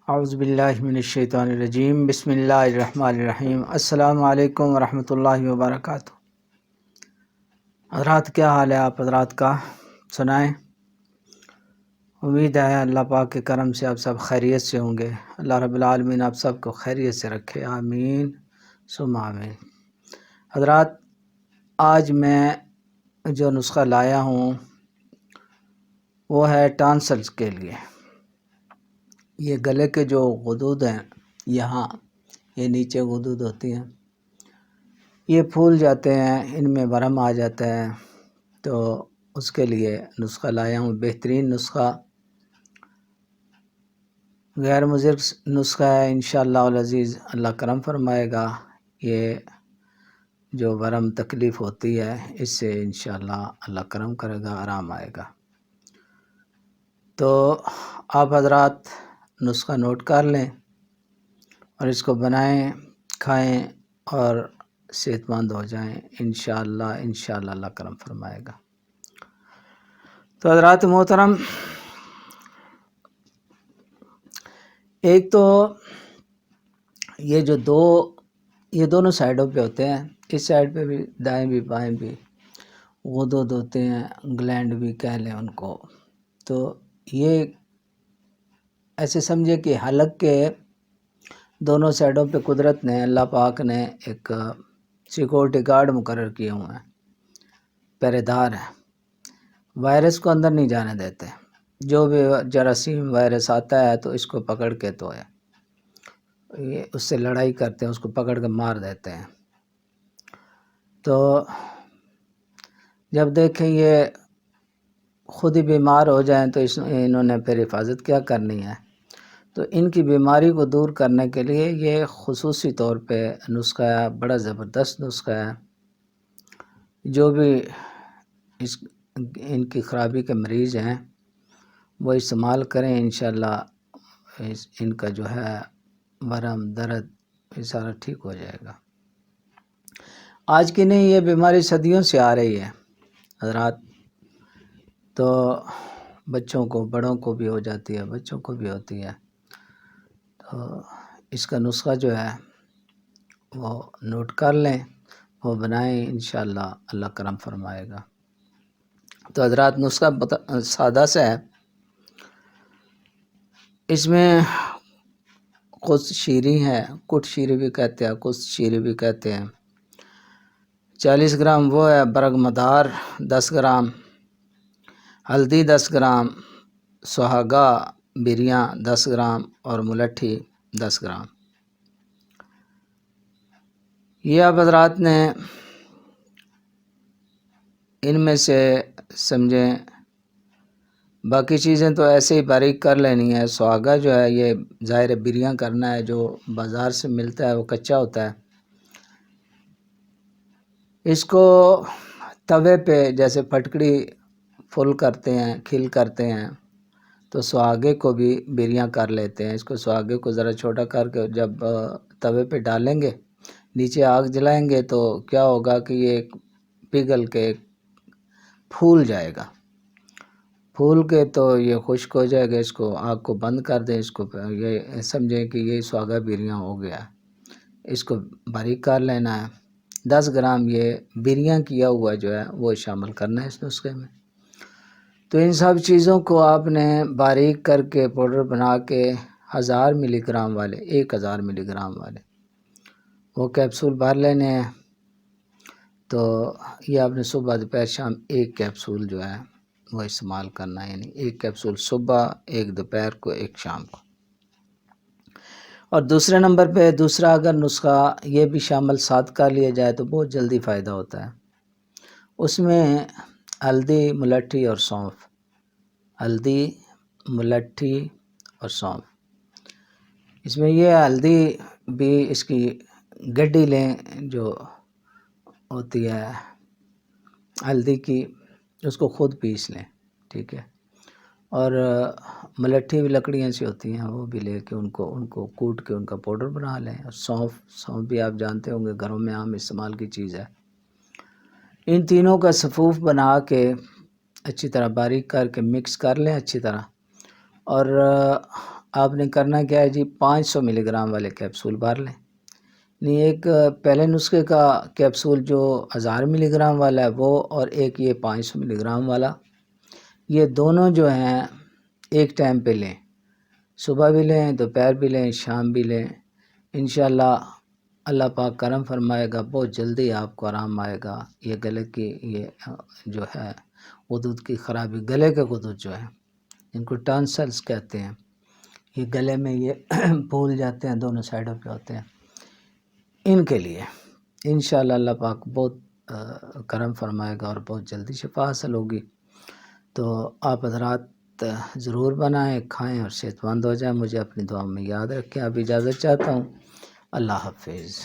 اعوذ باللہ من الشیطان الرجیم، بسم اللہ الرحمن الرحیم۔ السلام علیکم ورحمۃ اللہ وبرکاتہ۔ حضرات کیا حال ہے آپ حضرات کا؟ سنائیں۔ امید ہے اللہ پاک کے کرم سے آپ سب خیریت سے ہوں گے۔ اللہ رب العالمین آپ سب کو خیریت سے رکھے، آمین ثم آمین۔ حضرات آج میں جو نسخہ لایا ہوں وہ ہے ٹانسلز کے لیے۔ یہ گلے کے جو غدود ہیں، یہاں یہ نیچے غدود ہوتی ہیں، یہ پھول جاتے ہیں، ان میں ورم آ جاتا ہے، تو اس کے لیے نسخہ لایا ہوں۔ بہترین نسخہ، غیر مضر نسخہ ہے، انشاءاللہ العزیز اللہ کرم فرمائے گا۔ یہ جو ورم تکلیف ہوتی ہے اس سے انشاءاللہ اللہ کرم کرے گا، آرام آئے گا۔ تو آپ حضرات نسخہ نوٹ کر لیں اور اس کو بنائیں، کھائیں اور صحت مند ہو جائیں انشاءاللہ اللہ کرم فرمائے گا۔ تو حضرات محترم، ایک تو یہ دونوں سائڈوں پہ ہوتے ہیں، اس سائڈ پہ بھی دائیں بھی بائیں بھی غدود ہوتے ہیں، گلینڈ بھی کہہ لیں ان کو۔ تو یہ ایسے سمجھے کہ حلق کے دونوں سائڈوں پہ قدرت نے، اللہ پاک نے ایک سیکورٹی گارڈ مقرر کیے ہوئے ہیں، پہرے دار ہیں، وائرس کو اندر نہیں جانے دیتے۔ جو بھی جراثیم وائرس آتا ہے تو اس کو پکڑ کے تو ہے یہ اس سے لڑائی کرتے ہیں، اس کو پکڑ کے مار دیتے ہیں۔ تو جب دیکھیں یہ خود ہی بیمار ہو جائیں تو انہوں نے پھر حفاظت کیا کرنی ہے۔ تو ان کی بیماری کو دور کرنے کے لیے یہ خصوصی طور پہ نسخہ ہے، بڑا زبردست نسخہ ہے۔ جو بھی ان کی خرابی کے مریض ہیں وہ استعمال کریں، انشاءاللہ ان کا جو ہے ورم درد یہ سارا ٹھیک ہو جائے گا۔ آج کی نہیں، یہ بیماری صدیوں سے آ رہی ہے حضرات۔ تو بچوں کو، بڑوں کو بھی ہو جاتی ہے، بچوں کو بھی ہوتی ہے۔ تو اس کا نسخہ جو ہے وہ نوٹ کر لیں، وہ بنائیں، انشاءاللہ اللہ کرم فرمائے گا۔ تو حضرات نسخہ سادہ سے ہے، اس میں قدس شیریں ہے، کٹ شیریں بھی کہتے ہیں، قدس شیریں بھی کہتے ہیں۔ 40 گرام وہ ہے برگ مدار، 10 گرام ہلدی، 10 گرام سہاگا بریاں، 10 گرام اور ملٹھی 10 گرام۔ یہ اب حضرات نے ان میں سے سمجھیں، باقی چیزیں تو ایسے ہی باریک کر لینی ہے۔ سہاگا جو ہے یہ ظاہر بریاں کرنا ہے، جو بازار سے ملتا ہے وہ کچا ہوتا ہے۔ اس کو توے پہ جیسے پھٹکڑی فل کرتے ہیں، کھل کرتے ہیں، تو سہاگے کو بھی بریاں کر لیتے ہیں۔ اس کو سہاگے کو ذرا چھوٹا کر کے جب توے پہ ڈالیں گے، نیچے آگ جلائیں گے تو کیا ہوگا کہ یہ پگھل کے پھول جائے گا۔ پھول کے تو یہ خشک ہو جائے گا، اس کو آگ کو بند کر دیں، اس کو یہ سمجھیں کہ یہ سہاگا بریاں ہو گیا۔ اس کو باریک کر لینا ہے۔ 10 گرام یہ بریاں کیا ہوا جو ہے وہ شامل کرنا ہے اس نسخے میں۔ تو ان سب چیزوں کو آپ نے باریک کر کے پاؤڈر بنا کے 1000 ملی گرام والے، 1000 ملی گرام والے وہ کیپسول بھر لینے ہیں۔ تو یہ آپ نے صبح دوپہر شام ایک کیپسول جو ہے وہ استعمال کرنا ہے، یعنی ایک کیپسول صبح، ایک دوپہر کو، ایک شام کو۔ اور دوسرے نمبر پہ دوسرا اگر نسخہ یہ بھی شامل ساتھ کر لیا جائے تو بہت جلدی فائدہ ہوتا ہے۔ اس میں ہلدی، ملٹھی اور سونف، ہلدی، ملٹھی اور سونف۔ اس میں یہ ہلدی بھی اس کی گڈی لیں جو ہوتی ہے ہلدی کی، اس کو خود پیس لیں، ٹھیک ہے۔ اور ملٹھی بھی لکڑیاں سی ہوتی ہیں، وہ بھی لے کے ان کو کوٹ کے ان کا پاؤڈر بنا لیں۔ اور سونف بھی آپ جانتے ہوں گے گھروں میں عام استعمال کی چیز ہے۔ ان تینوں کا صفوف بنا کے اچھی طرح باریک کر کے مکس کر لیں اچھی طرح۔ اور آپ نے کرنا کیا ہے جی، 500 ملی گرام والے کیپسول بھر لیں. نہیں، ایک پہلے نسخے کا کیپسول جو 1000 ملی گرام والا ہے وہ، اور ایک یہ 500 ملی گرام والا، یہ دونوں جو ہیں ایک ٹائم پہ لیں. صبح بھی لیں، دوپہر بھی لیں، شام بھی لیں. انشاءاللہ اللہ پاک کرم فرمائے گا، بہت جلدی آپ کو آرام آئے گا. یہ گلے کی یہ جو ہے غدود کی خرابی، گلے کے غدود جو ہیں ان کو ٹانسلز کہتے ہیں، یہ گلے میں یہ پھول جاتے ہیں، دونوں سائڈوں پہ ہوتے ہیں، ان کے لیے انشاءاللہ اللہ پاک بہت کرم فرمائے گا اور بہت جلدی شفا حاصل ہوگی. تو آپ حضرات ضرور بنائیں، کھائیں اور صحت مند ہو جائیں. مجھے اپنی دعا میں یاد رکھیں. اب اجازت چاہتا ہوں. اللہ حافظ.